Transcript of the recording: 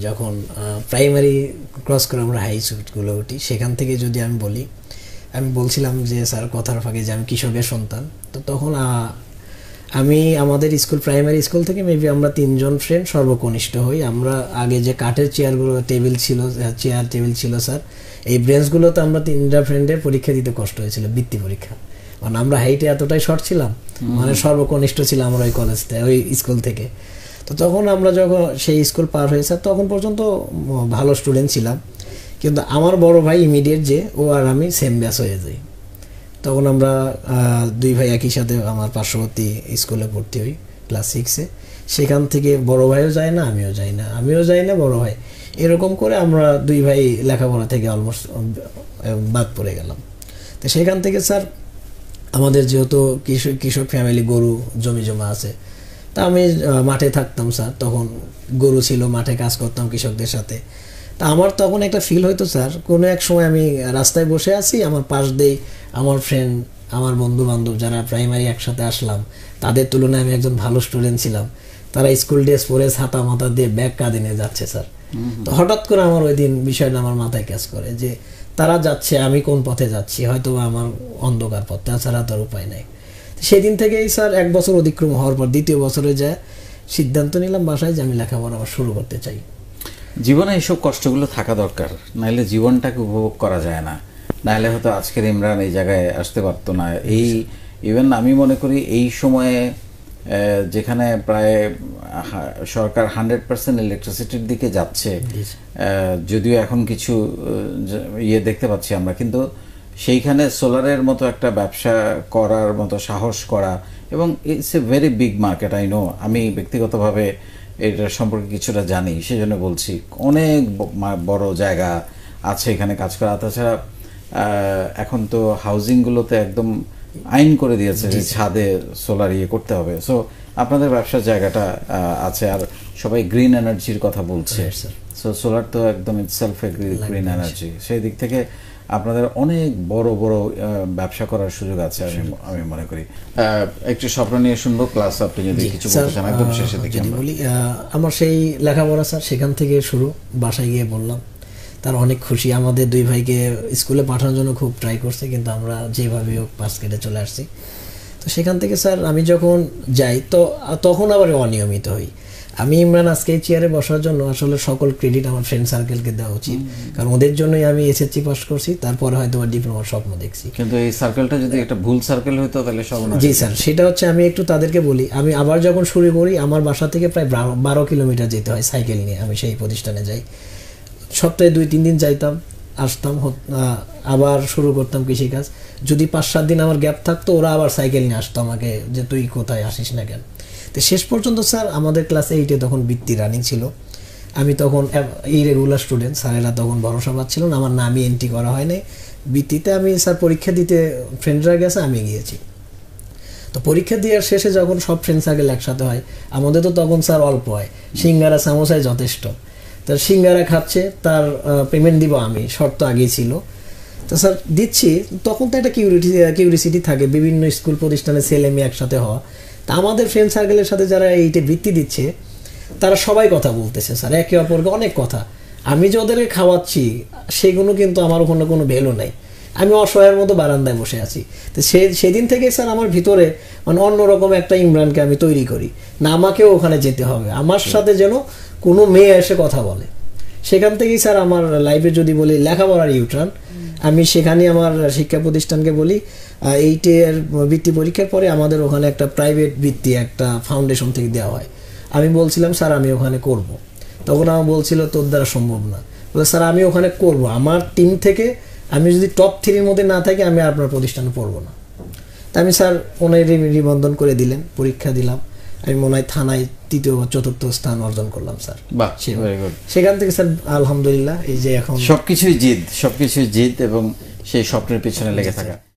যখন primary cross করে আমরা হাই স্কুলে উঠি, সেখান থেকে যদি আমি বলি, আমি বলছিলাম যে স্যার কথার ফাঁকে যে আমি কৃষকের সন্তান। তো তখন আমি আমাদের স্কুল প্রাইমারি স্কুল থেকে মেবি আমরা 3 জন ফ্রেন্ড সর্বকনিষ্ঠ হই। আমরা আগে যে কাঠের চেয়ারগুলো টেবিল ছিল, চেয়ার টেবিল ছিল স্যার, এই ব্রেঞ্চগুলোতে আমরা 3টা ফ্রেন্ডের পরীক্ষা দিতে কষ্ট হয়েছিল, বৃত্তি পরীক্ষা। মানে আমরা হাইটে এতটাই শর্ট ছিলাম, মানে সর্বকনিষ্ঠ ছিলাম আমরা ওই কলেজ থেকে, ওই স্কুল থেকে। তো তখন আমরা যখন সেই স্কুল পার হয়ে স্যার, তখন পর্যন্ত ভালো স্টুডেন্ট ছিলাম, কিন্তু আমার বড় ভাই ইমিডিয়েট যে ও আর আমি সেম ব্যাচ হয়ে যাই। তখন আমরা 2 ভাই একই সাথে আমার পার্শ্ববর্তী স্কুলে ভর্তি হই ক্লাস 6-এ। সেখান থেকে বড় ভাইও যায় না, আমিও যাই না, আমিও যাই না, বড় ভাই, এরকম করে আমরা 2 ভাই লেখাপড়া থেকে অলমোস্ট বাদ পড়ে গেলাম। তো সেখান থেকে স্যার আমাদের যেহেতু কৃষক ফ্যামিলি, গরু জমি জমা আছে, তা আমি মাঠে থাকতাম স্যার। তখন গরু ছিল, মাঠে কাজ করতাম কৃষকদের সাথে। তা আমার তখন একটা ফিল হইতো স্যার, কোনো এক সময় আমি রাস্তায় বসে আছি, আমার পাশ দিয়ে আমার ফ্রেন্ড, আমার বন্ধু বান্ধব যারা প্রাইমারি একসাথে আসলাম, তাদের তুলনায় আমি একজন ভালো স্টুডেন্ট ছিলাম, তারা স্কুল ড্রেস পরে ছাতা মাথা দিয়ে ব্যাগ কাঁধে নিয়ে যাচ্ছে স্যার। তো হঠাৎ করে আমার ওই দিন বিষয়টা আমার মাথায় ক্যাচ করে যে তারা যাচ্ছে, আমি কোন পথে যাচ্ছি, হয়তো আমার অন্ধকার পথ, তাছাড়া তার উপায় নাই। সেদিন থেকেই স্যার 1 বছর অতিক্রম হওয়ার পর 2য় বছরে যায় সিদ্ধান্ত নিলাম বাসায় যে আমি লেখাপড়া আবার শুরু করতে চাই। জীবনে এইসব কষ্টগুলো থাকা দরকার, নাহলে জীবনটাকে উপভোগ করা যায় না, নাহলে হয়তো আজকের ইমরান এই জায়গায় আসতে পারতো না। এই ইভেন আমি মনে করি এই সময়ে যেখানে প্রায় সরকার 100% ইলেকট্রিসিটির দিকে যাচ্ছে, যদিও এখন কিছু দেখতে পাচ্ছি আমরা, কিন্তু সেইখানে সোলারের মতো একটা ব্যবসা করার মতো সাহস করা, এবং it's a very big market. I know, আমি ব্যক্তিগতভাবে এটার সম্পর্কে কিছুটা জানি, সেই জন্য বলছি। অনেক বড় জায়গা আছে এখানে কাজ করা। তাছাড়া এখন তো হাউজিংগুলোতে একদম আইন করে দিয়েছে যে ছাদে সোলার করতে হবে। সো আপনাদের ব্যবসার জায়গাটা আছে, আর সবাই গ্রিন এনার্জির কথা বলছে। সো সোলার তো একদম ইটসেলফ এ গ্রিন এনার্জি। সেই দিক থেকে আপনাদের অনেক বড় বড় ব্যবসা করার সুযোগ আছে আমি মনে করি। একটু স্বপ্ন নিয়ে শুনবো, ক্লাস আপনি যদি কিছু বলতে চান একদম শেষে দিকে বলি। আমার সেই লেখাপড়া স্যার সেখান থেকে শুরু। বাসায় গিয়ে বললাম, তার অনেক খুশি। আমাদের 2 ভাইকে স্কুলে পাঠানোর জন্য খুব ট্রাই করছে, কিন্তু আমরা যেভাবে হোক পাস কেটে চলে আসছি। তো সেখান থেকে স্যার আমি যখন যাই, তো তখন আবার অনিয়মিত হই। আমি ইমরান আজকে এই চেয়ারে বসার জন্য আসলে সকল ক্রেডিট আমার ফ্রেন্ড সার্কেলকে দেওয়া উচিত, কারণ ওদের জন্যই আমি এসএসসি পাস করছি, তারপরে হয়তো ডিপ্লোমার স্বপ্ন দেখছি। কিন্তু এই সার্কেলটা যদি একটা ভুল সার্কেল হতো তাহলে সব। জি স্যার, সেটা হচ্ছে আমি একটু তাদেরকে বলি, আমি আবার যখন শুরু করি আমার বাসা থেকে প্রায় 12 কিলোমিটার যেতে হয় সাইকেল নিয়ে। আমি সেই প্রতিষ্ঠানে যাই, সপ্তাহে 2-3 দিন যাইতাম, আসতাম, আবার শুরু করতাম কৃষিকাজ। যদি 5-7 দিন আমার গ্যাপ থাকতো, ওরা আবার সাইকেল নিয়ে আসতো আমাকে, যে তুই কোথায় আসিস না কেন। তো শেষ পর্যন্ত স্যার আমাদের ক্লাস 8-এ তখন বৃত্তি রানিং ছিল। আমি তখন ইরেগুলার স্টুডেন্ট, স্যারেরা তখন ভরসা পাচ্ছিল না, আমার নামই এন্ট্রি করা হয় নাই বৃত্তিতে। আমি স্যার পরীক্ষা দিতে, ফ্রেন্ডরা গেছে, আমি গিয়েছি। তো পরীক্ষা দেওয়ার শেষে যখন সব ফ্রেন্ড সার্কেল একসাথে হয়, আমাদের তো তখন স্যার অল্প হয়, সিঙ্গারা সামোসায় যথেষ্ট। তার সিঙ্গারা খাচ্ছে, তার পেমেন্ট দিব আমি, শর্ত আগেই ছিল। তো স্যার দিচ্ছি, তখন তো একটা কিউরিসিটি থাকে, বিভিন্ন স্কুল প্রতিষ্ঠানে ছেলে মেয়ে একসাথে হওয়া। তা আমাদের ফ্রেন্ড সার্কেলের সাথে যারা এইটা বৃত্তি দিচ্ছে, তারা সবাই কথা বলতেছে স্যার, একে অপরকে অনেক কথা। আমি যে ওদেরকে খাওয়াচ্ছি সেগুলো কিন্তু আমার ওখানে কোনো ভ্যালু নাই, আমি অসহায়ের মতো বারান্দায় বসে আছি। তো সেদিন থেকে স্যার আমার ভিতরে মানে অন্যরকম একটা ইমরানকে আমি তৈরি করি, না আমাকেও ওখানে যেতে হবে, আমার সাথে যেন কোনো মেয়ে এসে কথা বলে। সেখান থেকেই স্যার আমার লাইফে যদি বলি লেখাপড়ার ইউটার্ন। আমি সেখানে আমার শিক্ষা প্রতিষ্ঠানকে বলি, 8-এর বৃত্তি পরীক্ষার পরে আমাদের ওখানে একটা প্রাইভেট বৃত্তি একটা ফাউন্ডেশন থেকে দেওয়া হয়। আমি বলছিলাম স্যার আমি ওখানে করব। তখন আমার বলছিল তোর দ্বারা সম্ভব না। বলে স্যার আমি ওখানে করব, আমার টিম থেকে আমি যদি টপ 3-র মধ্যে না থাকি আমি আপনার প্রতিষ্ঠানে পড়বো না। তা আমি স্যার ওনার নিবন্ধন করে দিলেন, পরীক্ষা দিলাম, আমি মনে হয় থানায় 3য় বা 4র্থ স্থান অর্জন করলাম স্যার। সেখান থেকে স্যার আলহামদুলিল্লাহ এই যে এখন সবকিছুই জিদ এবং সেই স্বপ্নের পিছনে লেগে থাকা।